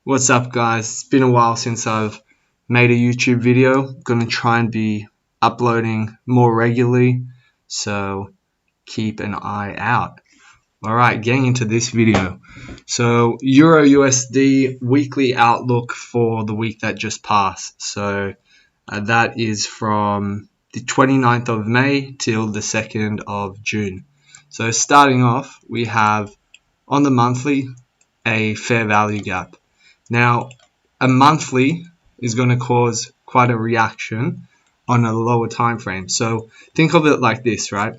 What's up, guys? It's been a while since I've made a YouTube video. I'm gonna try and be uploading more regularly, so keep an eye out. Alright, getting into this video. So EURUSD weekly outlook for the week that just passed. So that is from the 29th of May till the 2nd of June. So starting off, we have on the monthly a fair value gap. Now, a monthly is going to cause quite a reaction on a lower time frame. So think of it like this, right?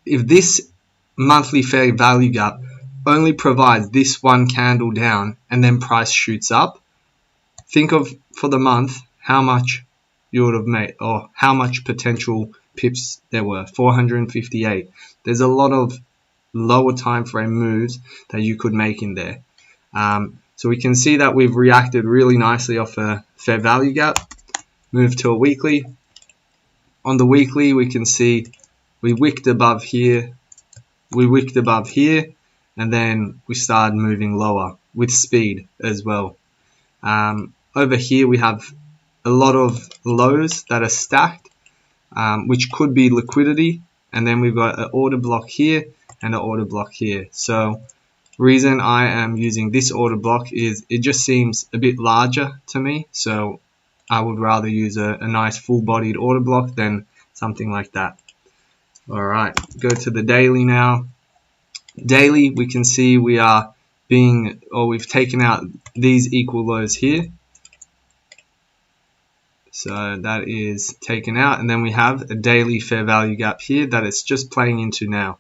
If this monthly fair value gap only provides this one candle down and then price shoots up, think of for the month how much you would have made, or how much potential pips there were. 458. There's a lot of lower time frame moves that you could make in there. So we can see that we've reacted really nicely off a fair value gap. Move to a weekly. On the weekly, we can see we wicked above here, and then we started moving lower with speed as well. Over here, we have a lot of lows that are stacked, which could be liquidity, and then we've got an order block here and an order block here. So reason I am using this order block is it just seems a bit larger to me, so I would rather use a nice full-bodied order block than something like that. Alright, go to the daily now. Daily, we can see we are we've taken out these equal lows here. So that is taken out, and then we have a daily fair value gap here that it's just playing into now.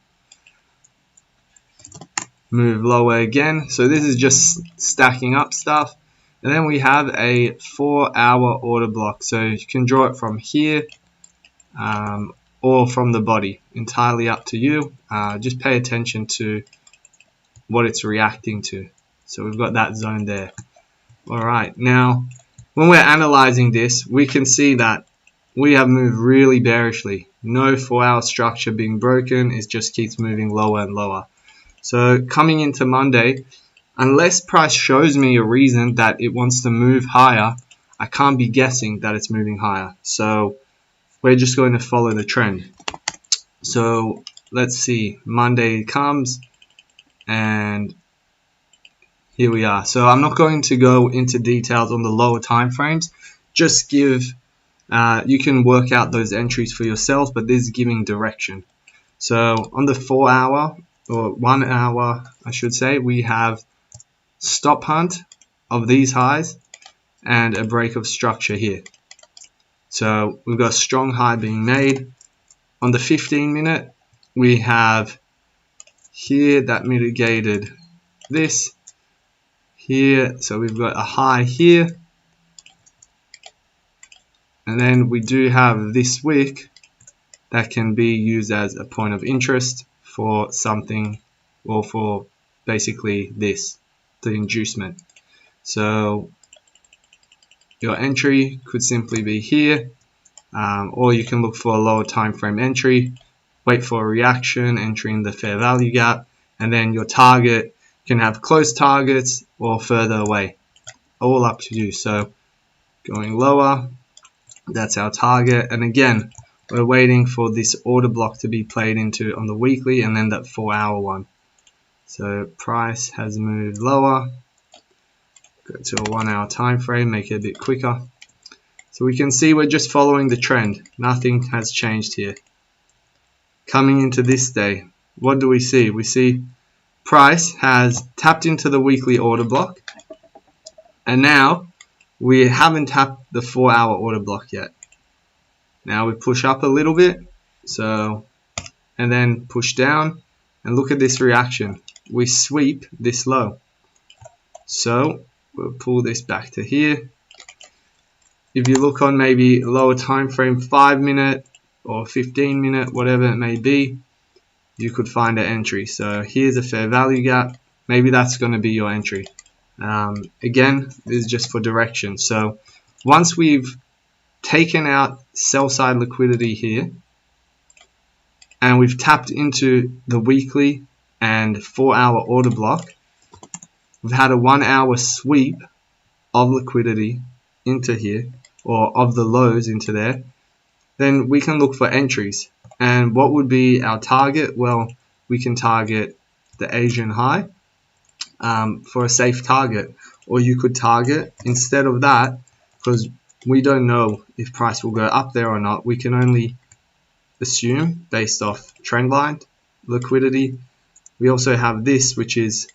Move lower again. So this is just stacking up stuff. And then we have a 4-hour order block. So you can draw it from here or from the body. Entirely up to you. Just pay attention to what it's reacting to. So we've got that zone there. Alright, now when we're analyzing this, we can see that we have moved really bearishly. No 4-hour structure being broken. It just keeps moving lower and lower. So coming into Monday, unless price shows me a reason that it wants to move higher, I can't be guessing that it's moving higher. So we're just going to follow the trend. So let's see, Monday comes and here we are. So I'm not going to go into details on the lower time frames. Just give, you can work out those entries for yourselves, but this is giving direction. So on the 4-hour, or 1 hour, I should say, we have stop hunt of these highs and a break of structure here. So we've got a strong high being made. On the 15-minute, we have here that mitigated this here. So we've got a high here. And then we do have this wick that can be used as a point of interest for something, or for basically this, the inducement. So your entry could simply be here, or you can look for a lower time frame entry, wait for a reaction, entering the fair value gap, and then your target can have close targets or further away, all up to you. So going lower, that's our target, and again we're waiting for this order block to be played into on the weekly, and then that 4-hour one. So price has moved lower. Go to a 1-hour time frame, make it a bit quicker. So we can see we're just following the trend. Nothing has changed here. Coming into this day, what do we see? We see price has tapped into the weekly order block, and now we haven't tapped the 4-hour order block yet. Now we push up a little bit, so, and then push down, and look at this reaction. We sweep this low. So we'll pull this back to here. If you look on maybe lower time frame, 5-minute or 15-minute, whatever it may be, you could find an entry. So here's a fair value gap. Maybe that's going to be your entry. Again, this is just for direction. So once we've taken out sell side liquidity here, and we've tapped into the weekly and 4-hour order block, we've had a 1 hour sweep of liquidity into here, or of the lows into there, then we can look for entries. And what would be our target? Well, we can target the Asian high for a safe target, or you could target, instead of that, because we don't know if price will go up there or not, we can only assume based off trend line liquidity. We also have this, which is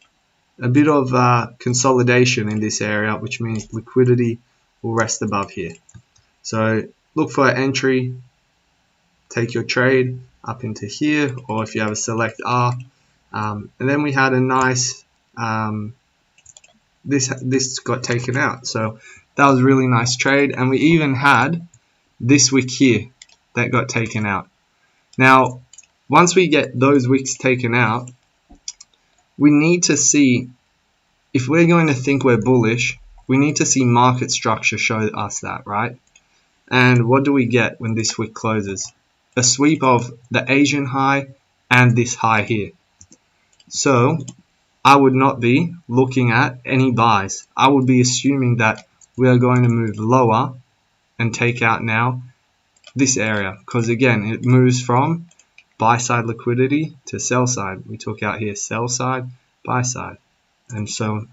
a bit of consolidation in this area, which means liquidity will rest above here. So look for an entry, take your trade up into here, or if you have a select R, and then we had a nice this got taken out, so that was a really nice trade. And we even had this wick here that got taken out. Now once we get those wicks taken out, we need to see, if we're going to think we're bullish, we need to see market structure show us that, right? And what do we get when this wick closes? A sweep of the Asian high and this high here. So I would not be looking at any buys. I would be assuming that we are going to move lower and take out now this area, because again, it moves from buy side liquidity to sell side. We took out here sell side, buy side, and so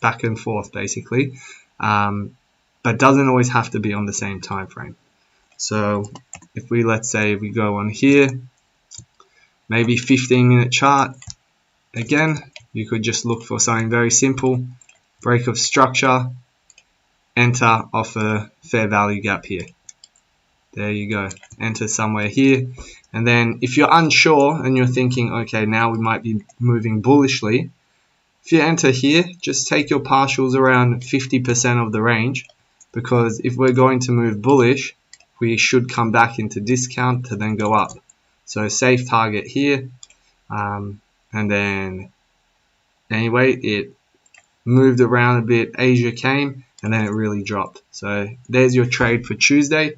back and forth basically, but doesn't always have to be on the same time frame. So if we, let's say we go on here, maybe 15-minute chart, again you could just look for something very simple, break of structure, enter off a fair value gap here. There you go, enter somewhere here. And then if you're unsure and you're thinking, okay, now we might be moving bullishly, if you enter here, just take your partials around 50% of the range, because if we're going to move bullish, we should come back into discount to then go up. So safe target here, and then anyway, it moved around a bit, Asia came, and then it really dropped. So there's your trade for Tuesday.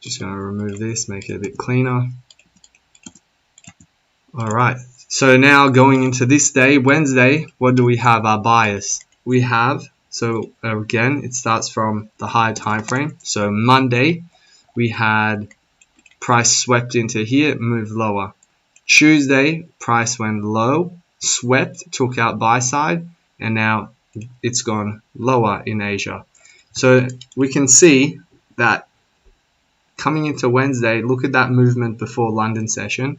Just going to remove this, make it a bit cleaner. Alright, so now going into this day, Wednesday, what do we have? Our bias. We have, so again, it starts from the higher time frame. So Monday, we had price swept into here, moved lower. Tuesday, price went low, swept, took out buy side, and now it's gone lower in Asia. So we can see that coming into Wednesday, look at that movement before London session.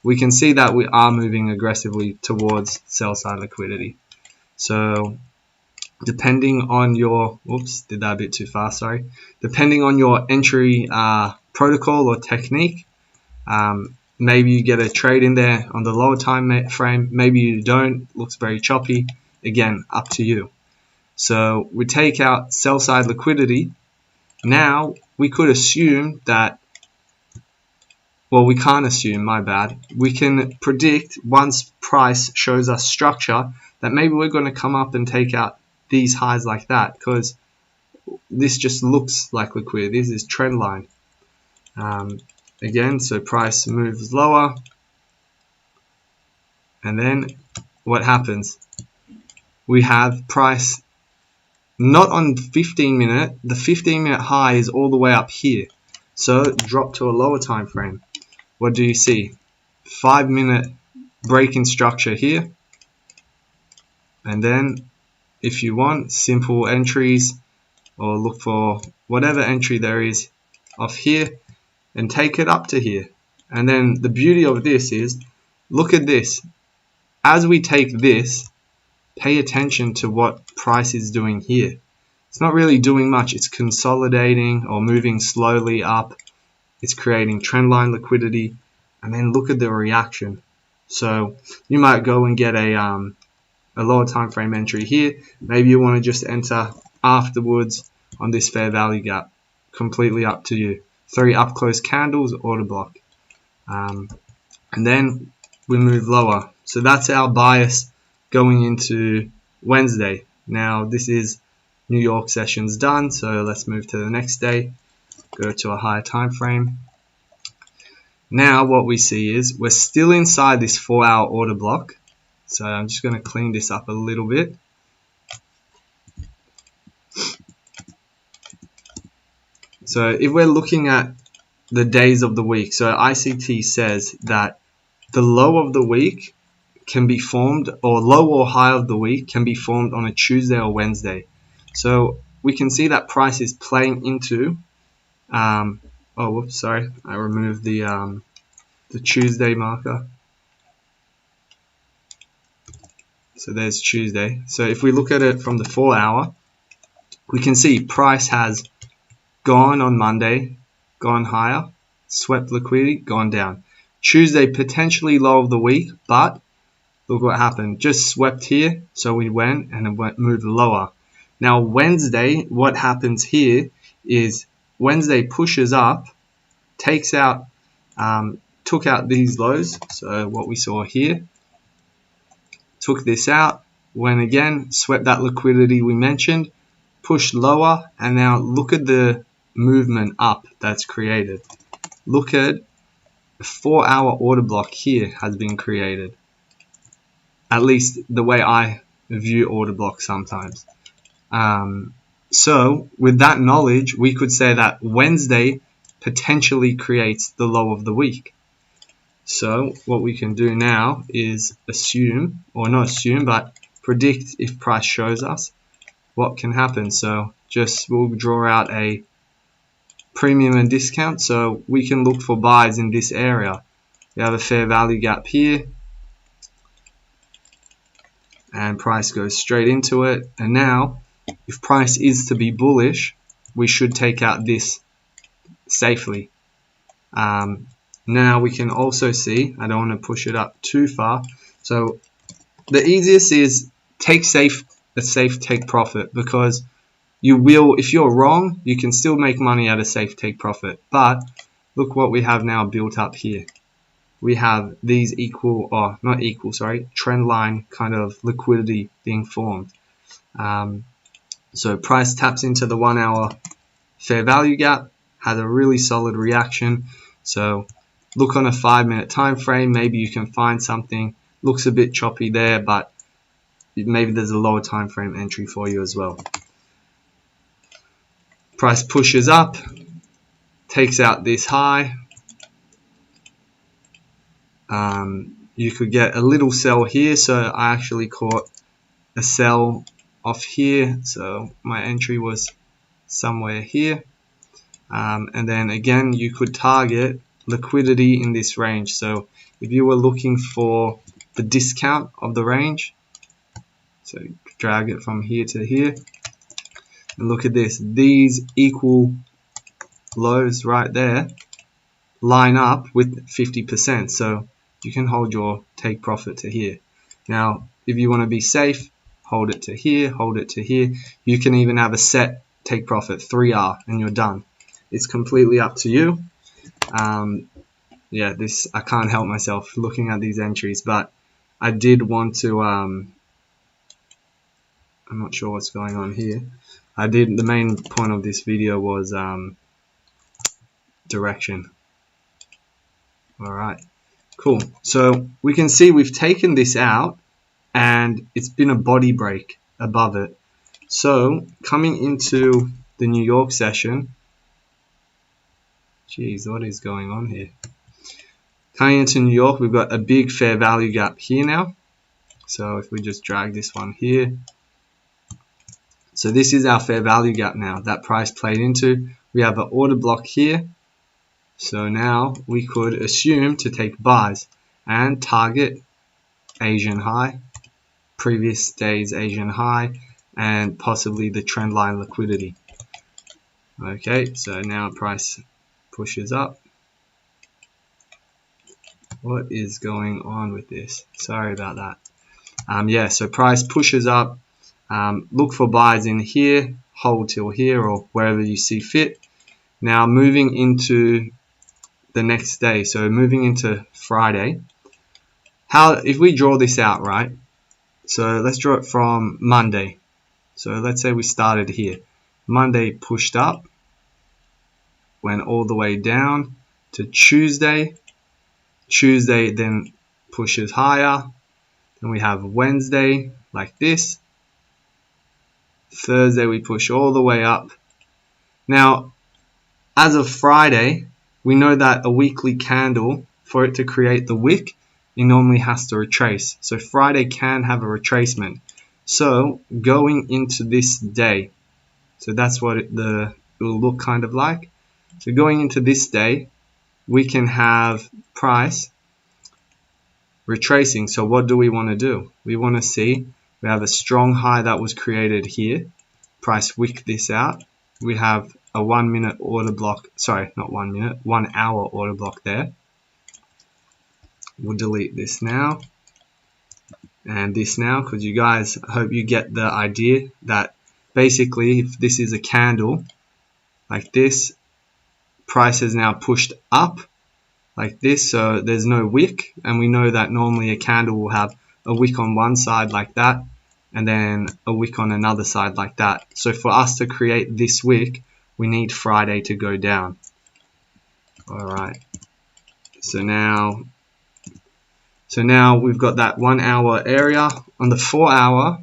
We can see that we are moving aggressively towards sell side liquidity. So depending on your, oops, did that a bit too fast, sorry. Depending on your entry protocol or technique, maybe you get a trade in there on the lower time frame, maybe you don't, looks very choppy. Again, up to you. So we take out sell side liquidity. Now we could assume that, well, we can't assume, my bad. We can predict once price shows us structure that maybe we're going to come up and take out these highs like that, because this just looks like liquidity. This is trend line. Again, so price moves lower, and then what happens? We have price not on 15-minute. The 15-minute high is all the way up here, so drop to a lower time frame. What do you see? 5-minute break in structure here, and then if you want simple entries, or look for whatever entry there is off here and take it up to here. And then the beauty of this is, look at this. As we take this, pay attention to what price is doing here. It's not really doing much. It's consolidating or moving slowly up. It's creating trendline liquidity, and then look at the reaction. So you might go and get a lower time frame entry here. Maybe you want to just enter afterwards on this fair value gap. Completely up to you. 3 up close candles, order block, and then we move lower. So that's our bias going into Wednesday. Now this is New York sessions done, so let's move to the next day. Go to a higher time frame. Now what we see is we're still inside this 4-hour order block, So I'm just going to clean this up a little bit. So if we're looking at the days of the week, so ICT says that the low of the week can be formed, or low or high of the week can be formed on a Tuesday or Wednesday. So we can see that price is playing into, oh whoops, sorry, I removed the Tuesday marker. So there's Tuesday. So if we look at it from the 4 hour, we can see price has gone on Monday, gone higher, swept liquidity, gone down. Tuesday potentially low of the week, but look what happened. Just swept here, so we went and it moved lower. Now Wednesday, what happens here is Wednesday pushes up, takes out, took out these lows. So what we saw here, took this out, went again, swept that liquidity we mentioned, pushed lower, and now look at the movement up that's created. Look at a 4 hour order block here has been created. At least the way I view order blocks sometimes. So with that knowledge, we could say that Wednesday potentially creates the low of the week. So what we can do now is assume, or not assume, but predict if price shows us what can happen. So just we'll draw out a premium and discount, so we can look for buys in this area. We have a fair value gap here, and price goes straight into it. And now if price is to be bullish, we should take out this safely. Now we can also see, I don't want to push it up too far, so the easiest is take a safe take profit, because you will, if you're wrong, you can still make money at a safe take profit. But look what we have now built up here. We have these equal, or not equal, sorry, trend line kind of liquidity being formed. So price taps into the 1 hour fair value gap, has a really solid reaction. So look on a 5-minute time frame, maybe you can find something. Looks a bit choppy there, but maybe there's a lower time frame entry for you as well. Price pushes up, takes out this high. You could get a little sell here, so I actually caught a sell off here, so my entry was somewhere here. And then again, you could target liquidity in this range. So if you were looking for the discount of the range, so drag it from here to here, and look at this, these equal lows right there line up with 50%, so you can hold your take profit to here. Now if you want to be safe, hold it to here, hold it to here. You can even have a set take profit 3R and you're done. It's completely up to you. Yeah, this, I can't help myself looking at these entries, but I did want to, I'm not sure what's going on here. The main point of this video was direction. Alright, cool. So we can see we've taken this out and it's been a body break above it. So coming into the New York session, geez, what is going on here? Coming into New York, we've got a big fair value gap here now. So if we just drag this one here, so this is our fair value gap now that price played into. We have an order block here. So now we could assume to take buys and target Asian high, previous day's Asian high, and possibly the trend line liquidity. Okay, so now price pushes up. What is going on with this? Sorry about that. Yeah, so price pushes up. Look for buys in here, hold till here or wherever you see fit. Now moving into the next day, so moving into Friday. If we draw this out, right? So let's draw it from Monday. So let's say we started here. Monday pushed up, went all the way down to Tuesday. Tuesday then pushes higher. and we have Wednesday like this. Thursday we push all the way up. Now, as of Friday, we know that a weekly candle, for it to create the wick, it normally has to retrace. So Friday can have a retracement. So going into this day, so that's what it will look kind of like. So going into this day, we can have price retracing. So what do we want to do? We want to see we have a strong high that was created here. Price wick this out. We have a 1 minute order block, sorry, not 1 minute, 1 hour order block there. We'll delete this now and this now, because you guys, I hope you get the idea that basically if this is a candle like this, price is now pushed up like this, so there's no wick, and we know that normally a candle will have a wick on one side like that and then a wick on another side like that. So for us to create this wick, we need Friday to go down. Alright, so now we've got that 1 hour area. On the 4 hour,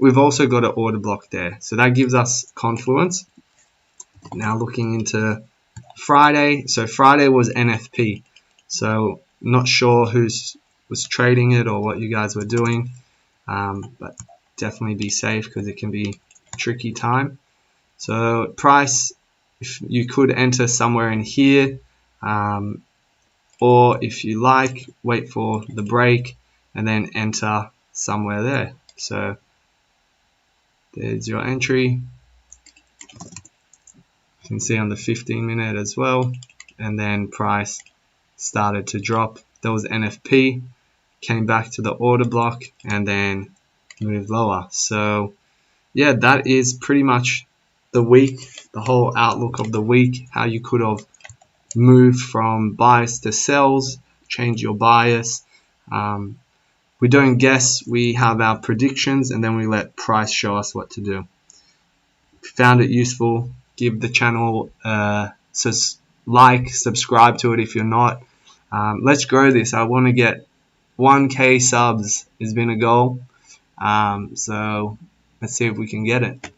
we've also got an order block there, so that gives us confluence. Now looking into Friday, so Friday was NFP, so not sure who was trading it or what you guys were doing, but definitely be safe because it can be a tricky time. So price, if you could enter somewhere in here, or if you like, wait for the break and then enter somewhere there. So there's your entry. You can see on the 15 minute as well, and then price started to drop. There was NFP, came back to the order block and then moved lower. So yeah, that is pretty much the week, the whole outlook of the week, how you could have moved from bias to sells, change your bias. We don't guess, we have our predictions and then we let price show us what to do. If you found it useful, give the channel like, subscribe to it if you're not. Let's grow this. I want to get 1K subs has been a goal. So let's see if we can get it.